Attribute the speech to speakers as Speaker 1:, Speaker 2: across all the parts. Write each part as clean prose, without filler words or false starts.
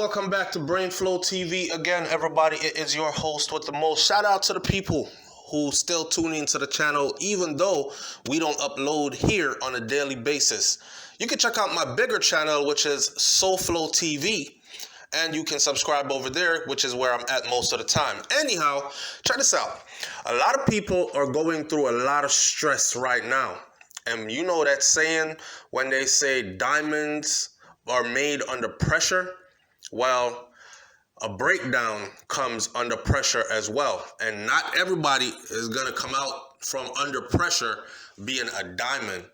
Speaker 1: welcome back to Brain Flow TV. Again, everybody, it is your host with the most. Shout out to the people who still tune into the channel, even though we don't upload here on a daily basis. You can check out my bigger channel, which is Flow TV, and you can subscribe over there, which is where I'm at most of the time. Anyhow, check this out. A lot of people are going through a lot of stress right now. And you know that saying when they say diamonds are made under pressure? Well, a breakdown comes under pressure as well. And not everybody is going to come out from under pressure being a diamond.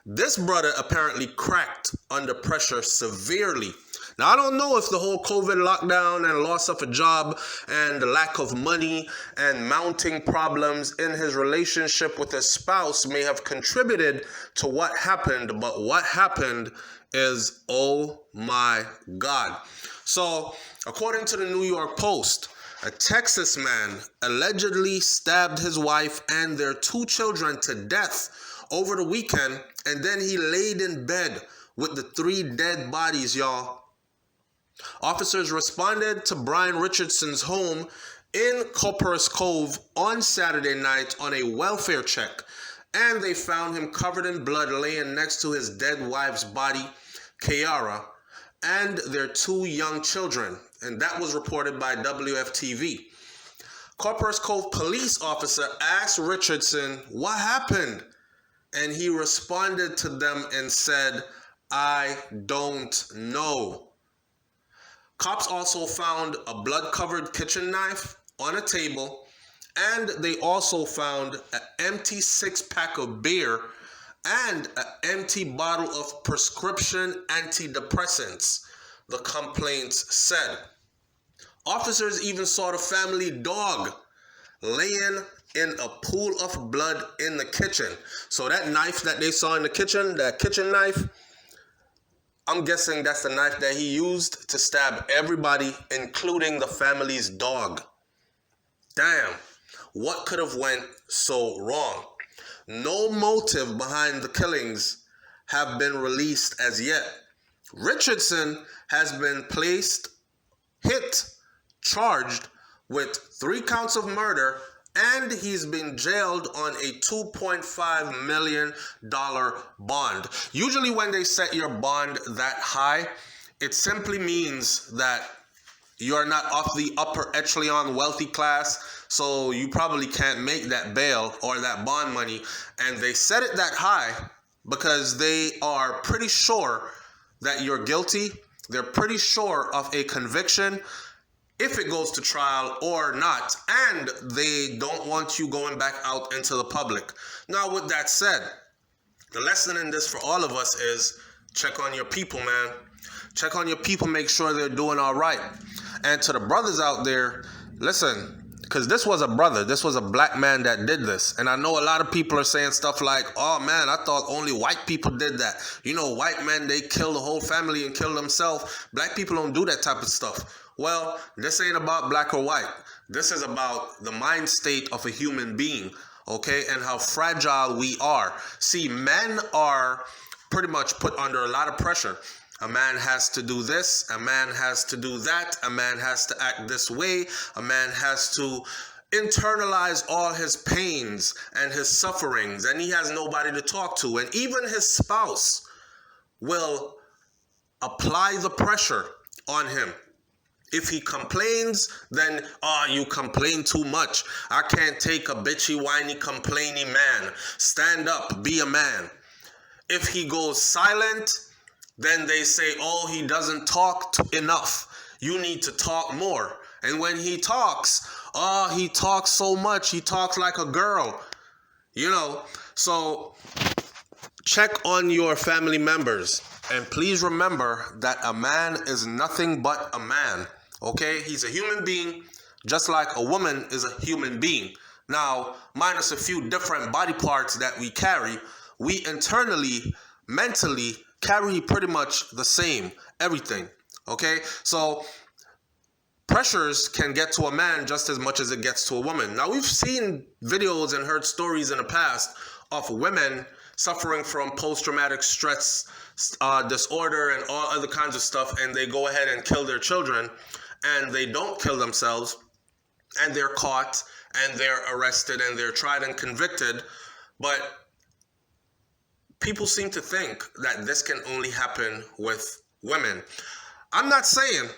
Speaker 1: This brother apparently cracked under pressure severely. Now, I don't know if the whole COVID lockdown and loss of a job and the lack of money and mounting problems in his relationship with his spouse may have contributed to what happened, but what happened is, oh my God. So, according to the New York Post, a Texas man allegedly stabbed his wife and their 2 children to death over the weekend, and then he laid in bed with the 3 dead bodies, y'all. Officers responded to Brian Richardson's home in Copperas Cove on Saturday night on a welfare check, and they found him covered in blood laying next to his dead wife's body, Kiara, and their 2 young children, and that was reported by WFTV. Copperas Cove police officer asked Richardson what happened, and he responded to them and said, "I don't know." Cops also found a blood-covered kitchen knife on a table, and they also found an empty 6-pack of beer and an empty bottle of prescription antidepressants, the complaints said. Officers even saw the family dog laying in a pool of blood in the kitchen. So that knife that they saw in the kitchen, that kitchen knife, I'm guessing that's the knife that he used to stab everybody, including the family's dog. Damn, what could have went so wrong? No motive behind the killings have been released as yet. Richardson has been charged with 3 counts of murder, and he's been jailed on a $2.5 million bond. Usually when they set your bond that high, it simply means that you're not of the upper echelon wealthy class, so you probably can't make that bail or that bond money. And they set it that high because they are pretty sure that you're guilty. They're pretty sure of a conviction if it goes to trial or not, and they don't want you going back out into the public. Now, with that said, the lesson in this for all of us is check on your people, man. Check on your people, make sure they're doing all right. And to the brothers out there, listen, because this was a brother, this was a black man that did this. And I know a lot of people are saying stuff like, oh man, I thought only white people did that. You know, white men, they kill the whole family and kill themselves. Black people don't do that type of stuff. Well, this ain't about black or white. This is about the mind state of a human being, okay, and how fragile we are. See, men are pretty much put under a lot of pressure. A man has to do this, a man has to do that, a man has to act this way, a man has to internalize all his pains and his sufferings, and he has nobody to talk to. And even his spouse will apply the pressure on him. If he complains, then, you complain too much. I can't take a bitchy, whiny, complaining man. Stand up, be a man. If he goes silent, then they say, he doesn't talk enough. You need to talk more. And when he talks, he talks so much. He talks like a girl. You know, so check on your family members. And please remember that a man is nothing but a man. Okay, he's a human being, just like a woman is a human being. Now, minus a few different body parts that we carry, we internally, mentally carry pretty much the same, everything. Okay, so pressures can get to a man just as much as it gets to a woman. Now, we've seen videos and heard stories in the past of women suffering from post-traumatic stress disorder and all other kinds of stuff, and they go ahead and kill their children, and they don't kill themselves, and they're caught, and they're arrested, and they're tried and convicted. But people seem to think that this can only happen with women. I'm not saying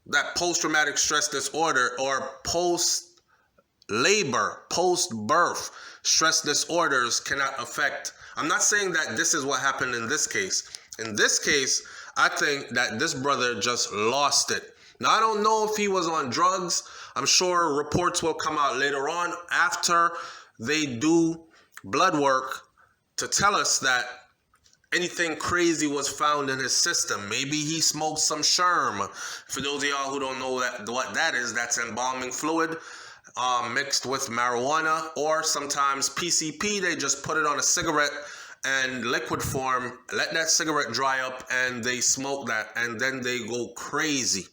Speaker 1: that post-traumatic stress disorder or post-labor, post-birth stress disorders cannot affect. I'm not saying that this is what happened in this case. In this case, I think that this brother just lost it. Now, I don't know if he was on drugs. I'm sure reports will come out later on after they do blood work to tell us that anything crazy was found in his system. Maybe he smoked some sherm. For those of y'all who don't know what that is, that's embalming fluid mixed with marijuana, or sometimes PCP. They just put it on a cigarette and liquid form, let that cigarette dry up, and they smoke that, and then they go crazy.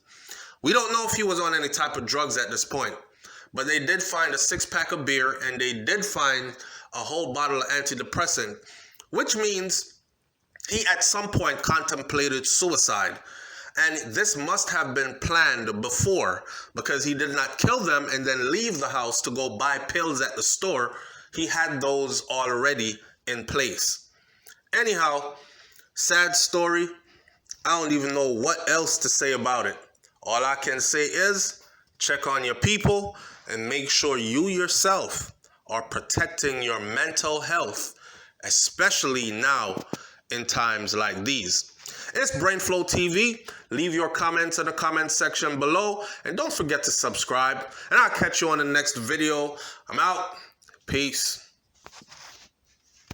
Speaker 1: We don't know if he was on any type of drugs at this point, but they did find a 6-pack of beer, and they did find a whole bottle of antidepressant, which means he at some point contemplated suicide. And this must have been planned before, because he did not kill them and then leave the house to go buy pills at the store. He had those already in place. Anyhow, sad story. I don't even know what else to say about it. All I can say is check on your people and make sure you yourself are protecting your mental health, especially now in times like these. It's BrainFlow TV. Leave your comments in the comment section below, and don't forget to subscribe, and I'll catch you on the next video. I'm out. Peace.